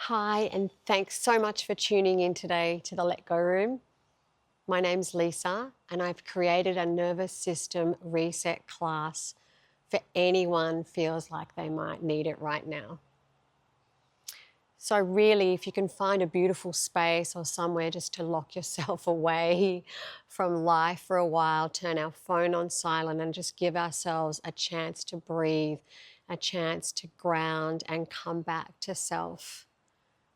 Hi, and thanks so much for tuning in today to the Let Go Room. My name's Lisa, and I've created a nervous system reset class for anyone feels like they might need it right now. So really, if you can find a beautiful space or somewhere just to lock yourself away from life for a while, turn our phone on silent and just give ourselves a chance to breathe, a chance to ground and come back to self.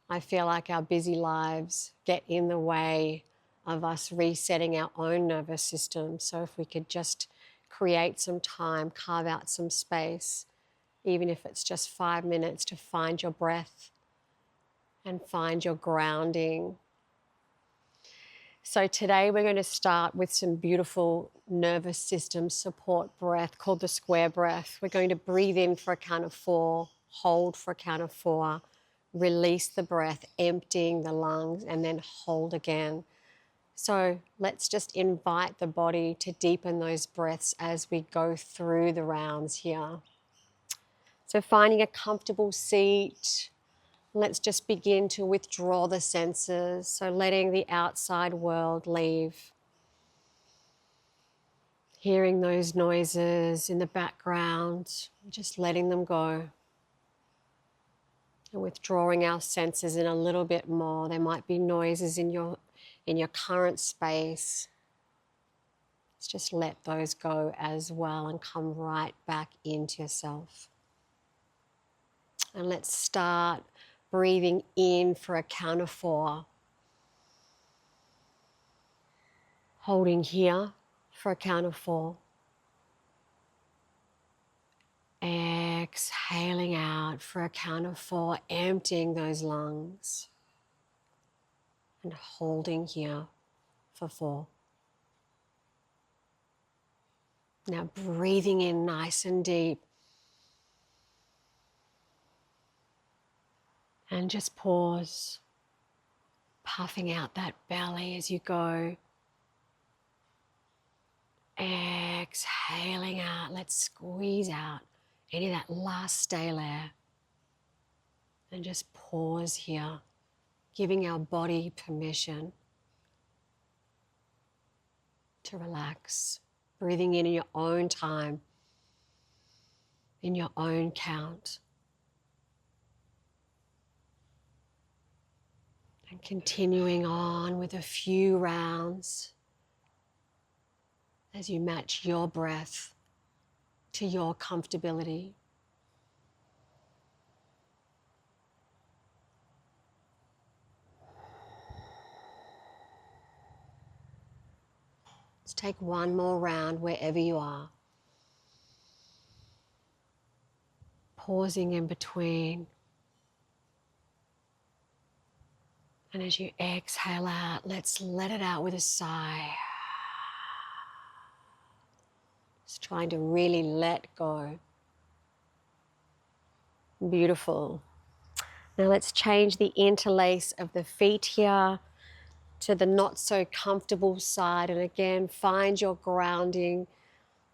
I feel like our busy lives get in the way of us resetting our own nervous system. So if we could just create some time, carve out some space, even if it's just 5 minutes to find your breath and find your grounding. So today we're going to start with some beautiful nervous system support breath called the square breath. We're going to breathe in for a count of 4, hold for a count of 4, release the breath, emptying the lungs, and then hold again. So let's just invite the body to deepen those breaths as we go through the rounds here. So finding a comfortable seat, let's just begin to withdraw the senses. So letting the outside world leave. Hearing those noises in the background, just letting them go. And withdrawing our senses in a little bit more. There might be noises in your current space. Let's just let those go as well and come right back into yourself. And let's start breathing in for a count of 4. Holding here for a count of 4. Exhaling out for a count of 4, emptying those lungs. And holding here for 4. Now breathing in nice and deep. And just pause, puffing out that belly as you go. Exhaling out, let's squeeze out any of that last stale air. And just pause here, giving our body permission to relax. Breathing in your own time, in your own count. And continuing on with a few rounds as you match your breath to your comfortability. Let's take one more round wherever you are. Pausing in between. And as you exhale out, let's let it out with a sigh. Just trying to really let go. Beautiful. Now let's change the interlace of the feet here to the not so comfortable side. And again, find your grounding.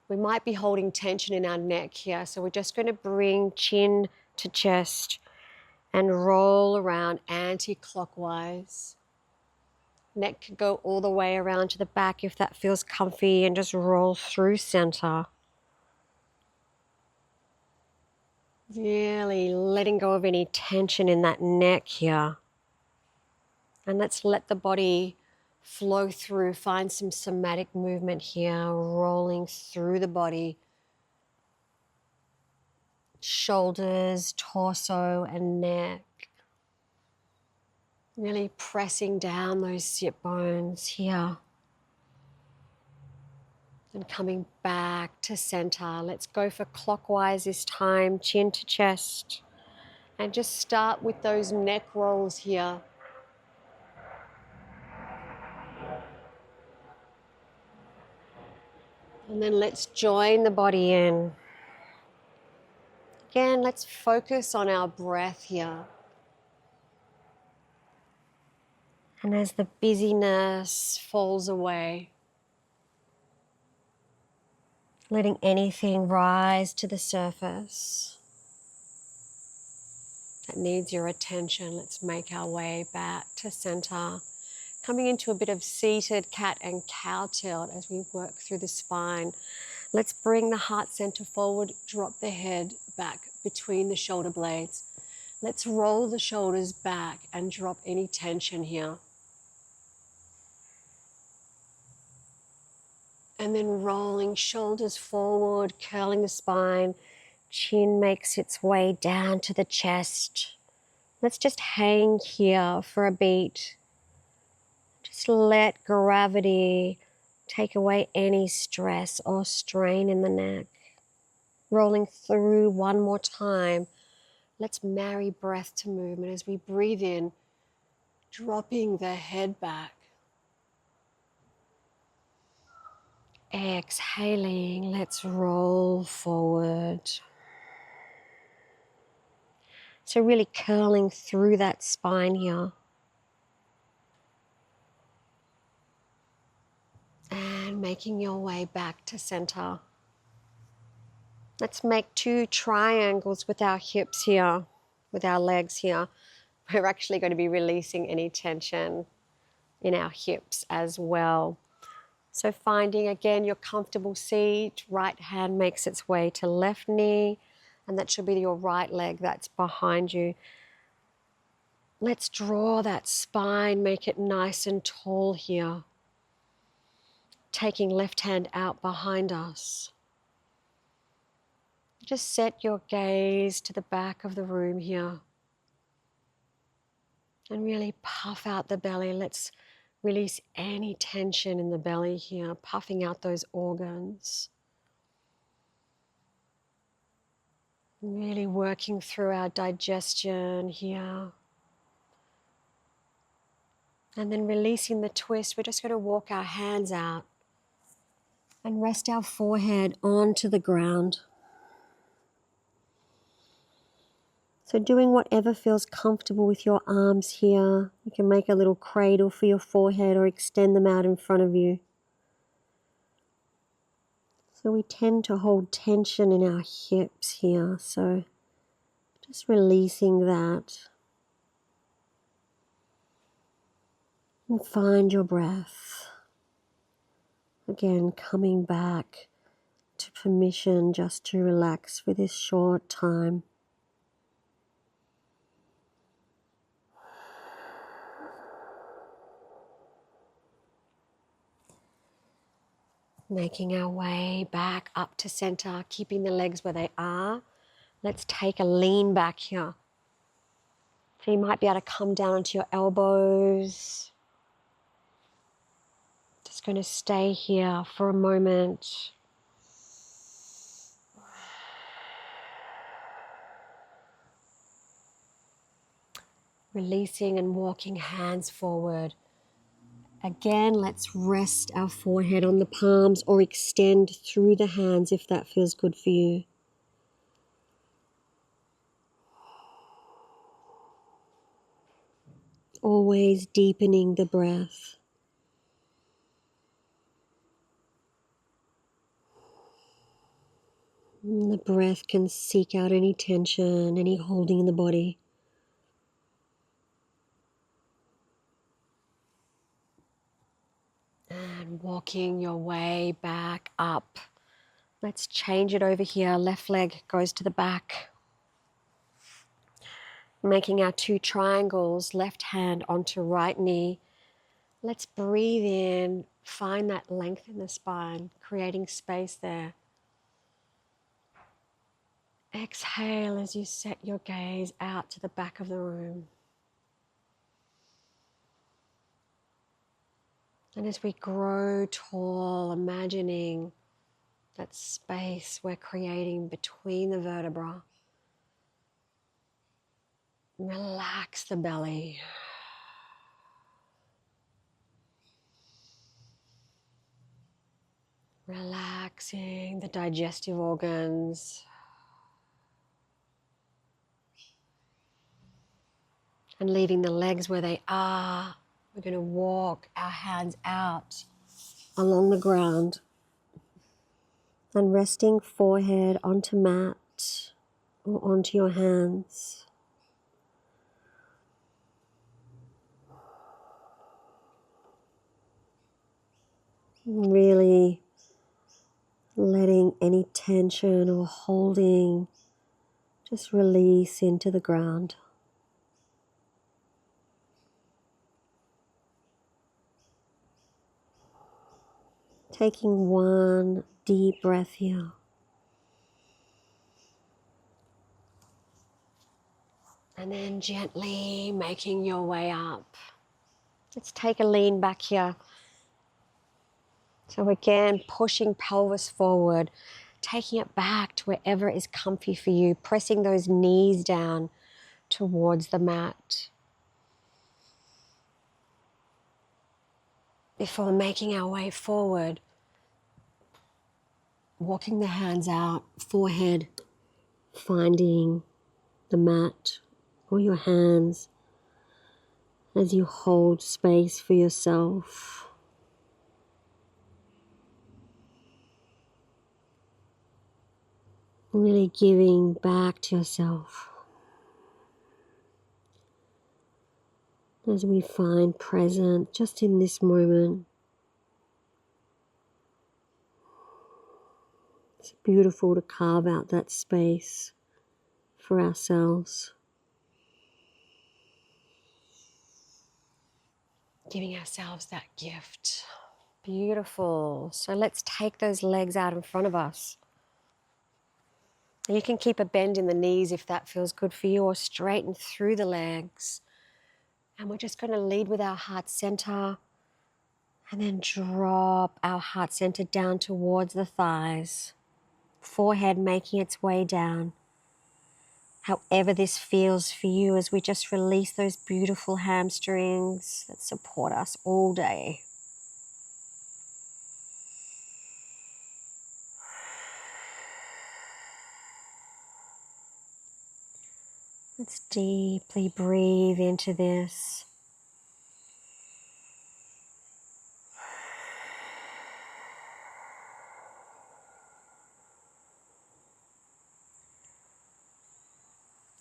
We might be holding tension in our neck here. So we're just going to bring chin to chest and roll around anti-clockwise. Neck can go all the way around to the back if that feels comfy, and just roll through center. Really letting go of any tension in that neck here. And let's let the body flow through. Find some somatic movement here, rolling through the body. Shoulders, torso, and neck. Really pressing down those sit bones here. And coming back to center. Let's go for clockwise this time, chin to chest. And just start with those neck rolls here. And then let's join the body in. Again, let's focus on our breath here. And as the busyness falls away, letting anything rise to the surface. that needs your attention. Let's make our way back to center. Coming into a bit of seated cat and cow tilt as we work through the spine. Let's bring the heart center forward, drop the head back between the shoulder blades. Let's roll the shoulders back and drop any tension here. And then rolling shoulders forward, curling the spine. Chin makes its way down to the chest. Let's just hang here for a beat. Just let gravity take away any stress or strain in the neck. Rolling through one more time. Let's marry breath to movement as we breathe in, dropping the head back. Exhaling, let's roll forward. So really curling through that spine here. And making your way back to center. Let's make 2 triangles with our hips here, with our legs here. We're actually going to be releasing any tension in our hips as well. So finding again your comfortable seat, right hand makes its way to left knee, and that should be your right leg that's behind you. Let's draw that spine, make it nice and tall here. Taking left hand out behind us. Just set your gaze to the back of the room here. And really puff out the belly. Let's release any tension in the belly here, puffing out those organs. Really working through our digestion here. And then releasing the twist, we're just going to walk our hands out and rest our forehead onto the ground. So doing whatever feels comfortable with your arms here. You can make a little cradle for your forehead or extend them out in front of you. So we tend to hold tension in our hips here. So just releasing that. And find your breath. Again, coming back to permission just to relax for this short time. Making our way back up to center, keeping the legs where they are. Let's take a lean back here. So you might be able to come down onto your elbows. Just going to stay here for a moment. Releasing and walking hands forward. Again, let's rest our forehead on the palms or extend through the hands if that feels good for you. Always deepening the breath. And the breath can seek out any tension, any holding in the body. And walking your way back up. Let's change it over here. Left leg goes to the back. Making our 2 triangles, left hand onto right knee. Let's breathe in, find that length in the spine, creating space there. Exhale as you set your gaze out to the back of the room. And as we grow tall, imagining that space we're creating between the vertebrae. Relax the belly. Relaxing the digestive organs. And leaving the legs where they are. We're going to walk our hands out along the ground and resting forehead onto mat or onto your hands. Really letting any tension or holding just release into the ground. Taking one deep breath here. And then gently making your way up. Let's take a lean back here. So again, pushing pelvis forward, taking it back to wherever is comfy for you, pressing those knees down towards the mat. Before making our way forward, walking the hands out, forehead, finding the mat or your hands as you hold space for yourself. Really giving back to yourself as we find present just in this moment. It's beautiful to carve out that space for ourselves. Giving ourselves that gift. Beautiful. So let's take those legs out in front of us. You can keep a bend in the knees if that feels good for you, or straighten through the legs. And we're just going to lead with our heart center and then drop our heart center down towards the thighs. Forehead making its way down. However this feels for you, as we just release those beautiful hamstrings that support us all day. Let's deeply breathe into this.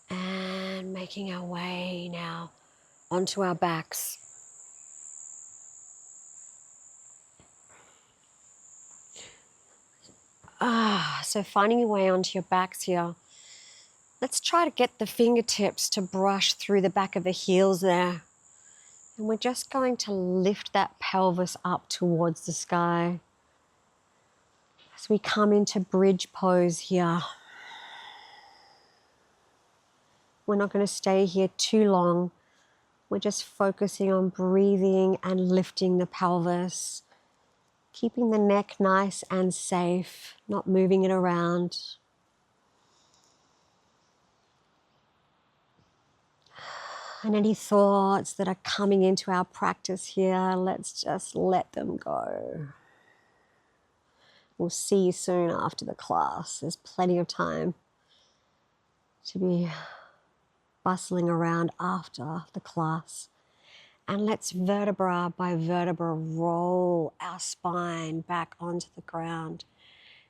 And making our way now onto our backs. So finding your way onto your backs here. Let's try to get the fingertips to brush through the back of the heels there. And we're just going to lift that pelvis up towards the sky as we come into bridge pose here. We're not going to stay here too long. We're just focusing on breathing and lifting the pelvis, keeping the neck nice and safe, not moving it around. And any thoughts that are coming into our practice here, let's just let them go. We'll see you soon after the class. There's plenty of time to be bustling around after the class. And let's vertebra by vertebra roll our spine back onto the ground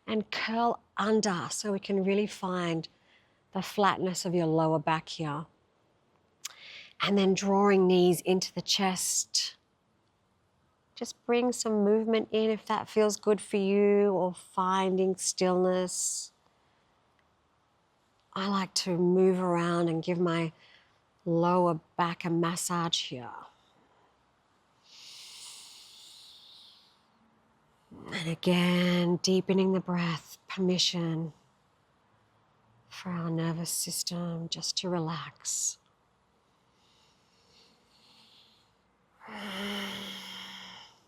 and curl under so we can really find the flatness of your lower back here. And then drawing knees into the chest. Just bring some movement in if that feels good for you, or finding stillness. I like to move around and give my lower back a massage here. And again, deepening the breath, permission for our nervous system just to relax.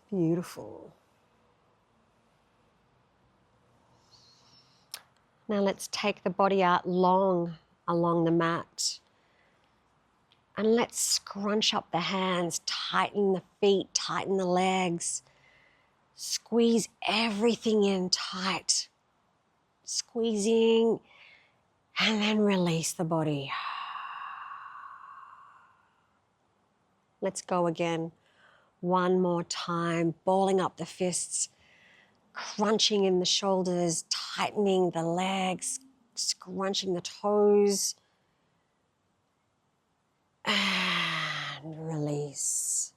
Beautiful. Now let's take the body out long along the mat. And let's scrunch up the hands, tighten the feet, tighten the legs. Squeeze everything in tight. Squeezing and then release the body. Let's go again. One more time, balling up the fists, crunching in the shoulders, tightening the legs, scrunching the toes, and release.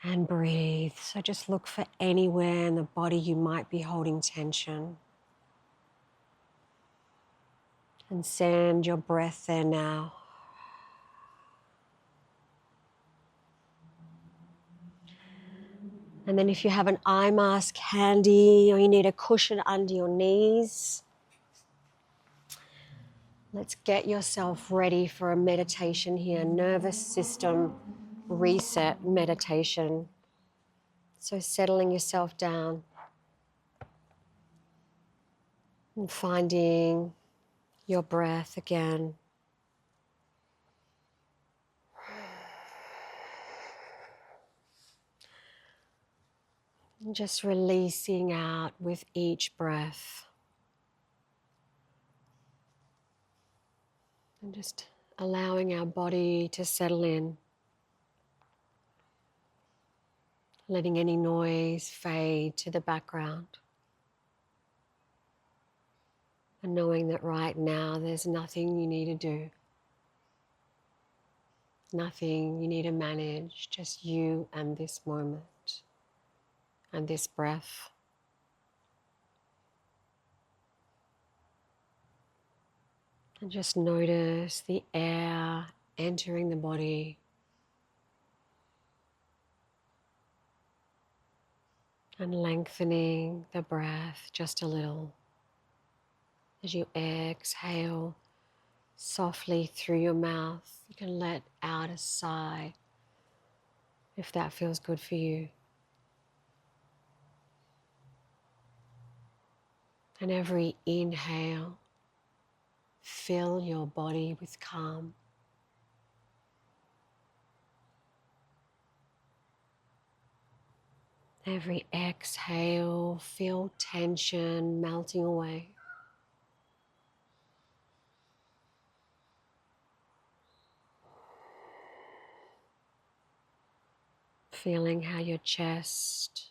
and breathe. So just look for anywhere in the body you might be holding tension. And send your breath there now. And then if you have an eye mask handy or you need a cushion under your knees, let's get yourself ready for a meditation here, nervous system reset meditation. So settling yourself down and finding your breath again. And just releasing out with each breath. And just allowing our body to settle in. Letting any noise fade to the background. And knowing that right now there's nothing you need to do. Nothing you need to manage, just you and this moment and this breath. And just notice the air entering the body and lengthening the breath just a little as you exhale softly through your mouth. You can let out a sigh if that feels good for you. And every inhale, fill your body with calm. Every exhale, feel tension melting away. Feeling how your chest,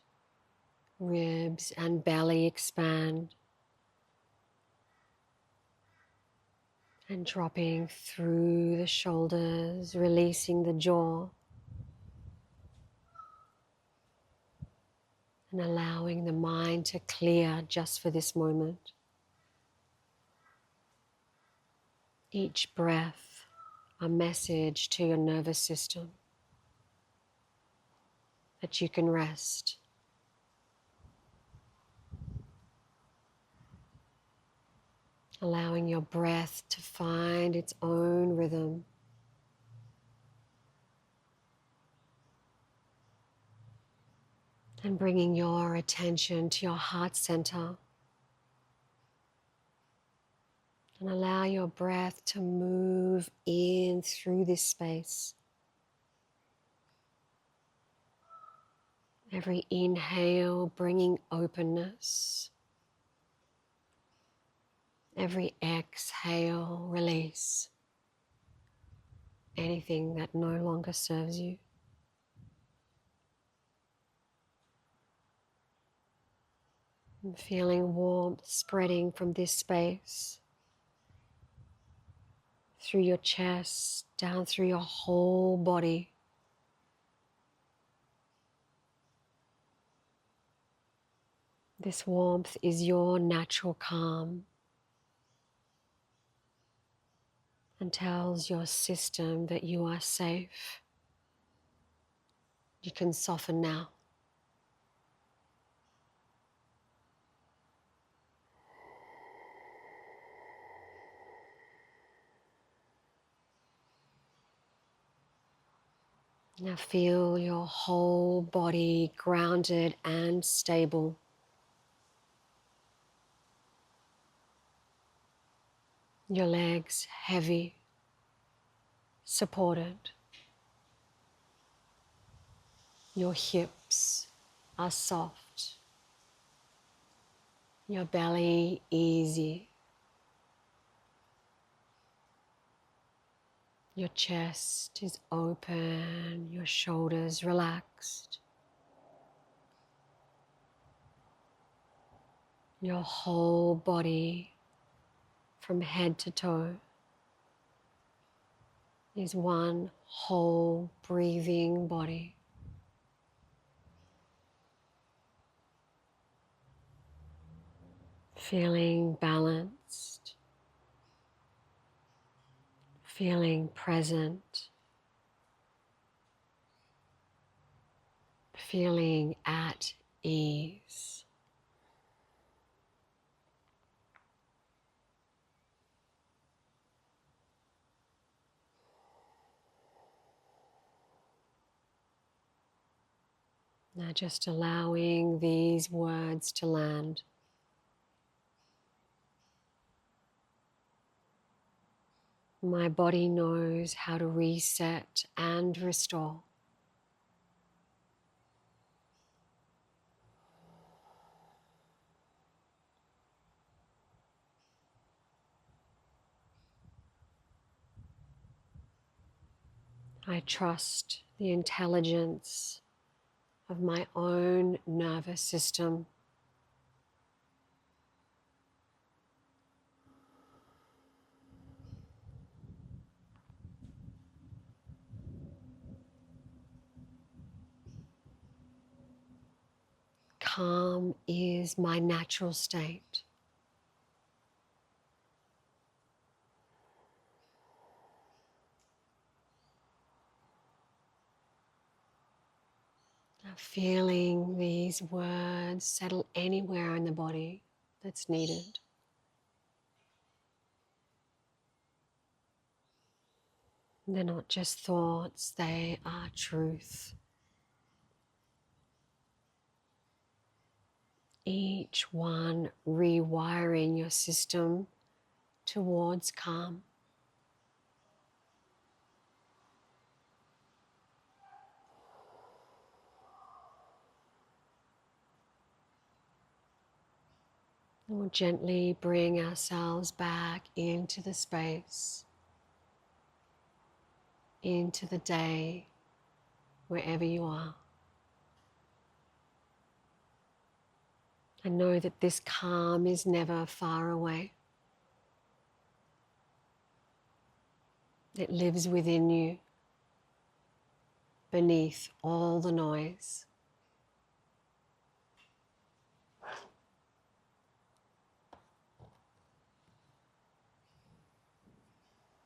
ribs, and belly expand. And dropping through the shoulders, releasing the jaw. And allowing the mind to clear just for this moment. Each breath, a message to your nervous system that you can rest. Allowing your breath to find its own rhythm. And bringing your attention to your heart center. And allow your breath to move in through this space. Every inhale bringing openness. Every exhale, release anything that no longer serves you. And feeling warmth spreading from this space through your chest, down through your whole body. This warmth is your natural calm and tells your system that you are safe. You can soften now. Now feel your whole body grounded and stable. Your legs heavy, supported. Your hips are soft. Your belly easy. Your chest is open, your shoulders relaxed. Your whole body from head to toe is one whole breathing body. feeling balanced, feeling present, feeling at ease. Now just allowing these words to land. My body knows how to reset and restore. I trust the intelligence of my own nervous system. Calm is my natural state. Now feeling these words settle anywhere in the body that's needed. They're not just thoughts, they are truth. Each one rewiring your system towards calm. And we'll gently bring ourselves back into the space, into the day, wherever you are. And know that this calm is never far away. It lives within you, beneath all the noise.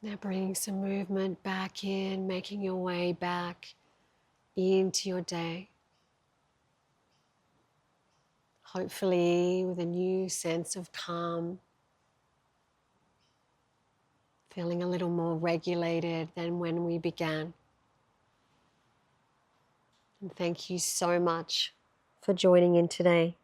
Now bringing some movement back in, making your way back into your day. Hopefully with a new sense of calm, feeling a little more regulated than when we began. And thank you so much for joining in today.